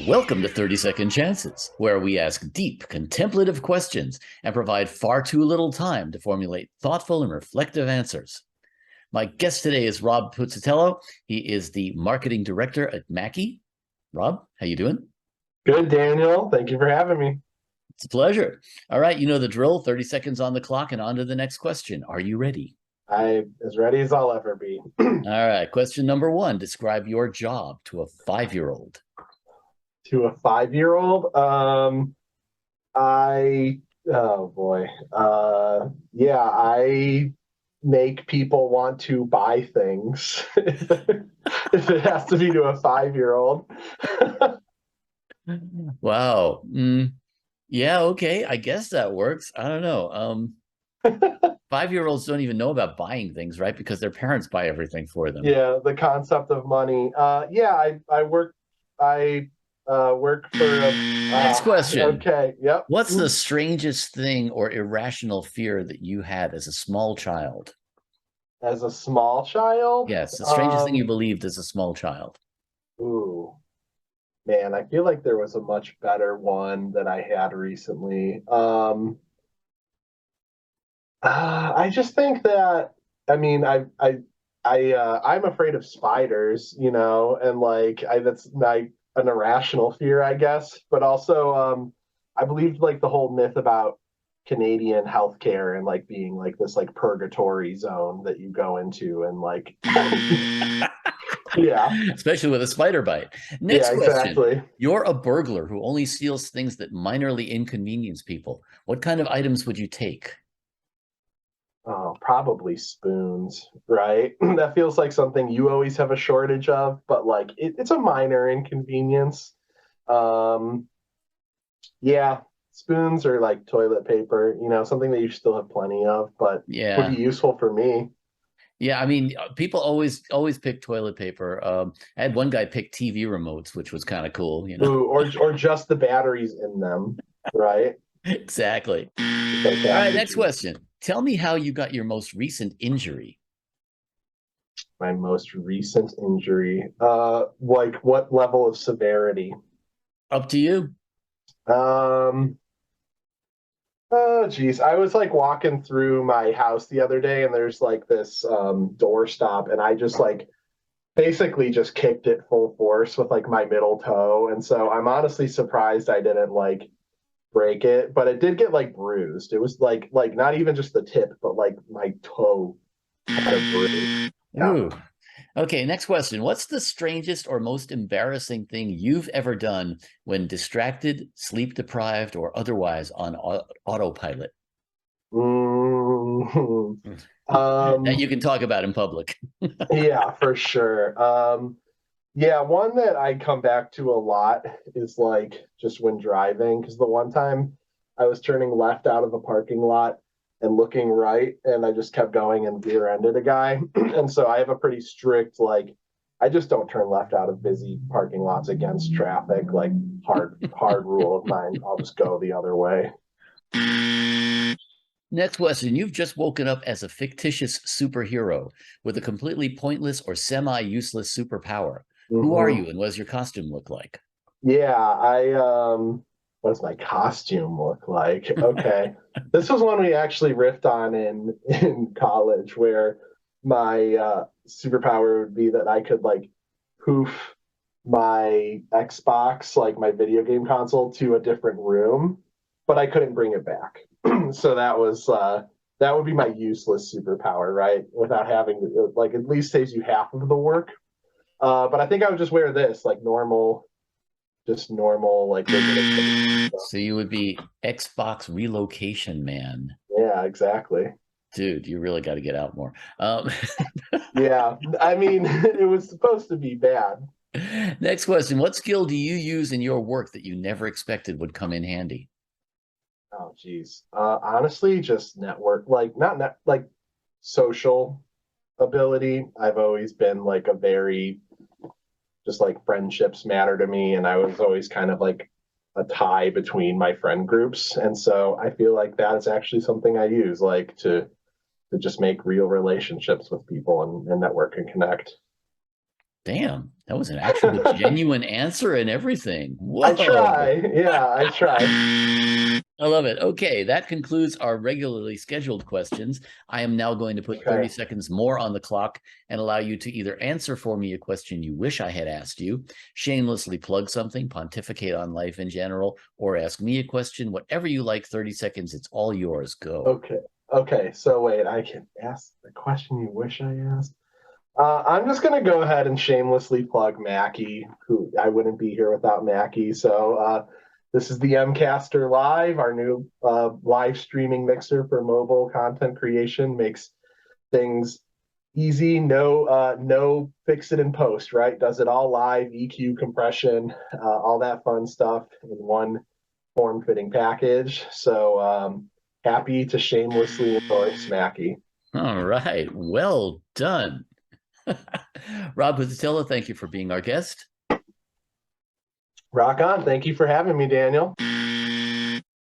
Welcome to 30-Second Chances, where we ask deep, contemplative questions and provide far too little time to formulate thoughtful and reflective answers. My guest today is Rob Puzzitiello. He is the marketing director at Mackie. Rob, how you doing? Good, Daniel. Thank you for having me. It's a pleasure. All right, you know the drill. 30 seconds on the clock and on to the next question. Are you ready? I'm as ready as I'll ever be. All right, question number one. Describe your job to a 5-year-old. To a 5-year-old, oh boy. Yeah, I make people want to buy things if it has to be to a 5-year-old. Wow. Yeah, okay. I guess that works. I don't know. 5-year-olds don't even know about buying things, right? Because their parents buy everything for them. Yeah, the concept of money. Yeah, I work for Next question. okay, yep. What's the strangest thing or irrational fear that you had as a small child? As a small child, Yes, the strangest thing you believed as a small child. ooh, man, I feel like there was a much better one that I had recently. I just think that, I mean, I'm afraid of spiders, and like that's like an irrational fear, I guess. But also, I believe like the whole myth about Canadian healthcare and like being like this like purgatory zone that you go into and like, yeah, Especially with a spider bite. yeah, Next question. exactly. You're a burglar who only steals things that minorly inconvenience people. What kind of items would you take? Oh, probably spoons, right? That feels like something you always have a shortage of, but like it's a minor inconvenience. Um, yeah, spoons or like toilet paper, something that you still have plenty of, but would be Yeah. useful for me. Yeah, I mean, people always pick toilet paper. I had one guy pick TV remotes, which was kind of cool, you know. Ooh, or just the batteries in them, right? Exactly. Like All that right, could next be question. Tell me how you got your most recent injury. my most recent injury. Like what level of severity? Up to you. Um, Oh, geez. I was like walking through my house the other day and there's like this door stop and I just like basically just kicked it full force with like my middle toe. And so I'm honestly surprised I didn't like break it, but it did get like bruised. It was like not even just the tip, but like my toe kind of bruised. Yeah. Ooh. Okay, next question. What's the strangest or most embarrassing thing you've ever done when distracted, sleep deprived, or otherwise on autopilot Mm. that Um, you can talk about in public? yeah, for sure. Yeah, one that I come back to a lot is like just when driving, because the one time I was turning left out of a parking lot and looking right, and I just kept going and rear-ended a guy. And so I have a pretty strict, like, I just don't turn left out of busy parking lots against traffic, like hard rule of mine. I'll just go the other way. Next question. You've just woken up as a fictitious superhero with a completely pointless or semi-useless superpower. Who are you Hmm. and what does your costume look like? Yeah, what does my costume look like? Okay. This was one we actually riffed on in college where my superpower would be that I could like poof my Xbox, like my video game console, to a different room, but I couldn't bring it back. So that would be my useless superpower, right? Without having to, like at least saves you half of the work. But I think I would just wear this like normal, just normal like stuff. So you would be Xbox relocation man. Yeah, exactly. Dude, you really got to get out more. Yeah, I mean, it was supposed to be bad. Next question. What skill do you use in your work that you never expected would come in handy? Oh, geez. Honestly, just network, like not net, like social ability. I've always been like a very just like friendships matter to me, and I was always kind of like a tie between my friend groups, and so I feel like that is actually something I use, like to just make real relationships with people and network and connect. Damn, that was an actual genuine answer and everything. I Whoa. try. Yeah, I try. I love it. Okay, that concludes our regularly scheduled questions. I am now going to put 30 Okay. seconds more on the clock and allow you to either answer for me a question you wish I had asked you, shamelessly plug something, pontificate on life in general, or ask me a question, whatever you like. 30 seconds, it's all yours. Go. Okay. Okay. So wait, I can ask the question you wish I asked. I'm just going to go ahead and shamelessly plug Mackie, who I wouldn't be here without Mackie. So this is the Mcaster Live, our new live streaming mixer for mobile content creation. Makes things easy, no fix it in post, right? Does it all live, EQ, compression, all that fun stuff in one form-fitting package. So happy to shamelessly endorse Mackie. All right. Well done. Rob Puzzitiello, thank you for being our guest. Rock on. Thank you for having me, Daniel.